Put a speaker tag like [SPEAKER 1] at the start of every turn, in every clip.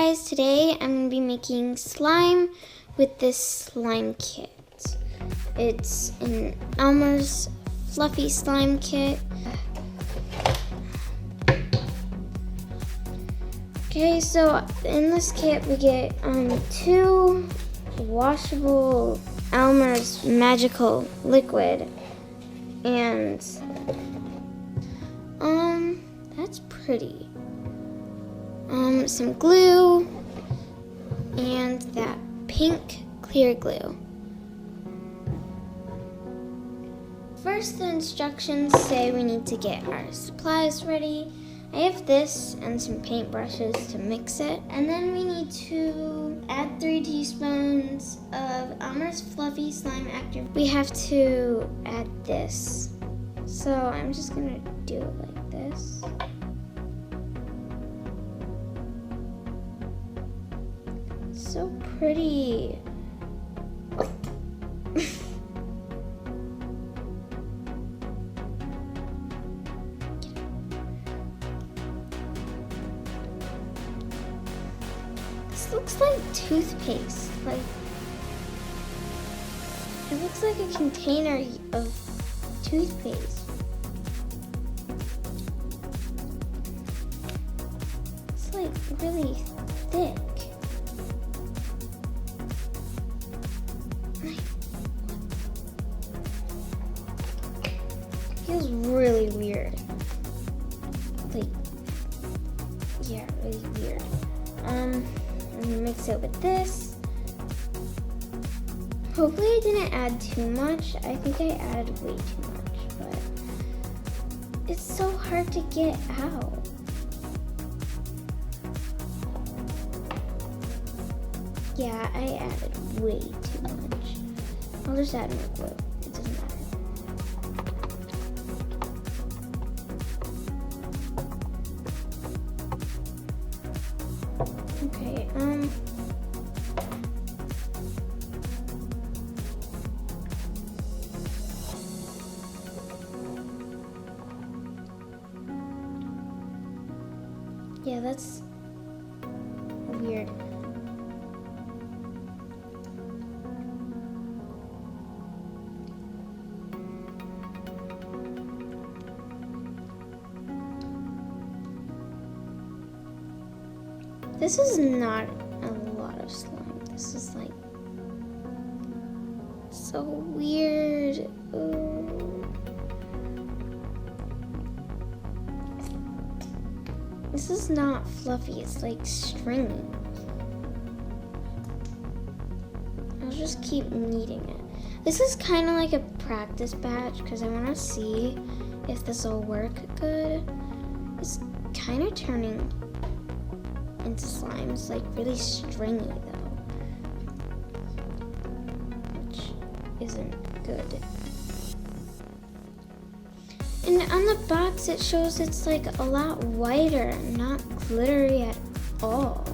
[SPEAKER 1] guys, today I'm going to be making slime with this slime kit. It's an Elmer's fluffy slime kit. Okay, so in this kit we get 2 washable Elmer's magical liquid, and that's pretty. Some glue and that pink clear glue. First, the instructions say we need to get our supplies ready. I have this and some paint brushes to mix it. And then we need to add 3 teaspoons of Elmer's Fluffy Slime Active. We have to add this. So I'm just gonna do it like this. So pretty. This looks like toothpaste. It looks like a container of toothpaste. It's like really thick. Feels really weird. Yeah, really weird. I'm gonna mix it with this. Hopefully I didn't add too much. I think I added way too much, but it's so hard to get out. Yeah, I added way too much. I'll just add more glue. It doesn't matter. Okay, yeah, that's weird. This is not a lot of slime. This is like so weird. Ooh. This is not fluffy, it's like stringy. I'll just keep kneading it. This is kind of like a practice batch because I want to see if this will work good. It's kind of turning into slime. It's like really stringy though, which isn't good. And on the box it shows it's like a lot whiter, not glittery at all.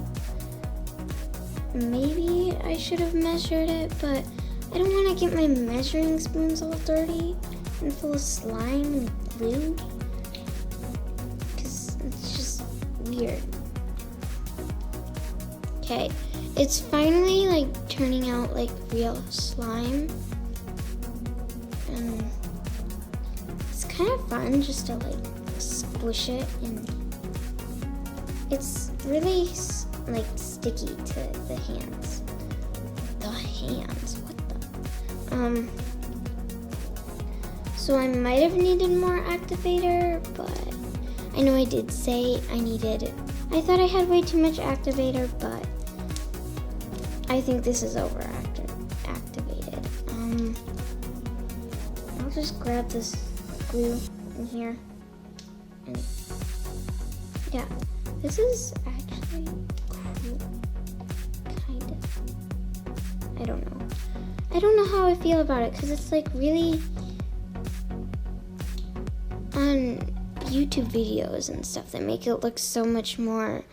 [SPEAKER 1] Maybe I should have measured it, but I don't want to get my measuring spoons all dirty and full of slime and glue, because it's just weird. Okay, it's finally like turning out like real slime, and it's kind of fun just to like squish it, and it's really like sticky to the hands. The hands, what the? So I might have needed more activator, but I know I did say I thought I had way too much activator, but I think this is activated. I'll just grab this glue in here. And yeah, this is actually cool. Kind of. I don't know. I don't know how I feel about it because it's like really on YouTube videos and stuff that make it look so much more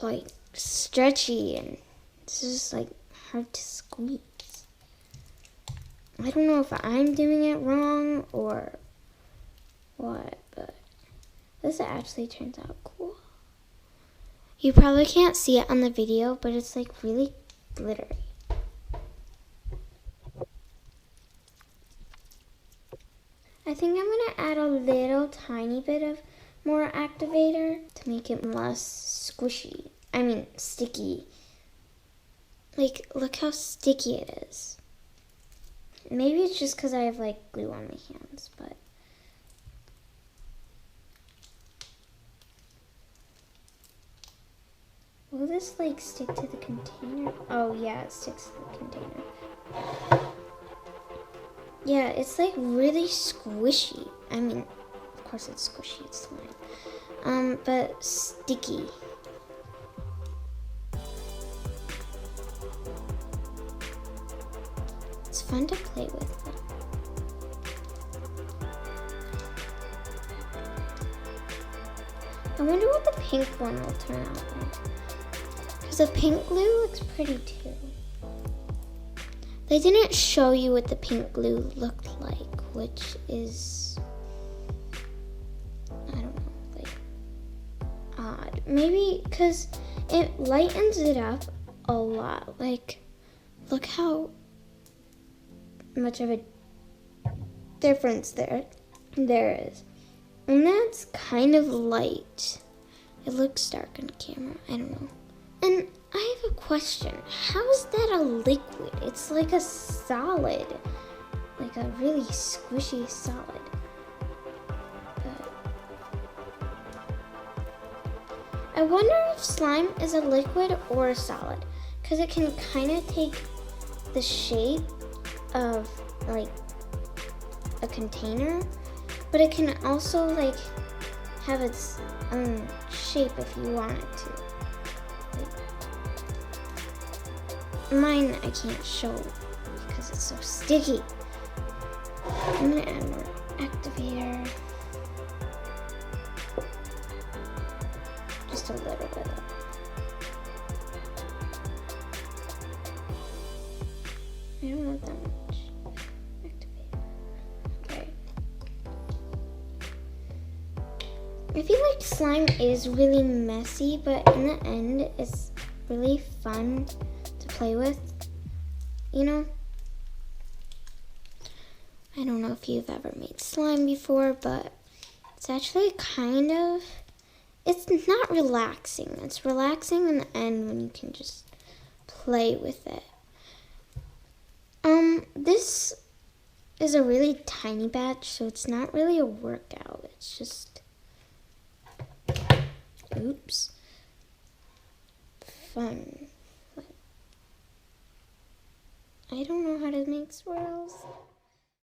[SPEAKER 1] like stretchy, and it's just like hard to squeeze. I don't know if I'm doing it wrong or what, but this actually turns out cool. You probably can't see it on the video, but it's like really glittery. I think I'm gonna add a little tiny bit of more activator to make it less squishy. I mean, sticky. Like, look how sticky it is. Maybe it's just because I have like glue on my hands, but. Will this like stick to the container? Oh yeah, it sticks to the container. Yeah, it's like really squishy. I mean, of course it's squishy, it's slime. But sticky. It's fun to play with. I wonder what the pink one will turn out like. Because the pink glue looks pretty too. They didn't show you what the pink glue looked like, which is, I don't know, like odd. Maybe because it lightens it up a lot. Like, look how much of a difference there is. And that's kind of light. It looks dark on camera, I don't know. And I have a question. How is that a liquid? It's like a solid. Like a really squishy solid. But I wonder if slime is a liquid or a solid. Because it can kind of take the shape of like a container. But it can also like have its own shape if you want it to. Mine I can't show because it's so sticky. I'm gonna add more activator. Just a little bit of. I don't want that much activator. Okay. I feel like slime is really messy, but in the end it's really fun play with, you know. I don't know if you've ever made slime before, but it's actually kind of, it's not relaxing. It's relaxing in the end when you can just play with it. This is a really tiny batch, so it's not really a workout. It's just, oops, fun. I don't know how to make swirls.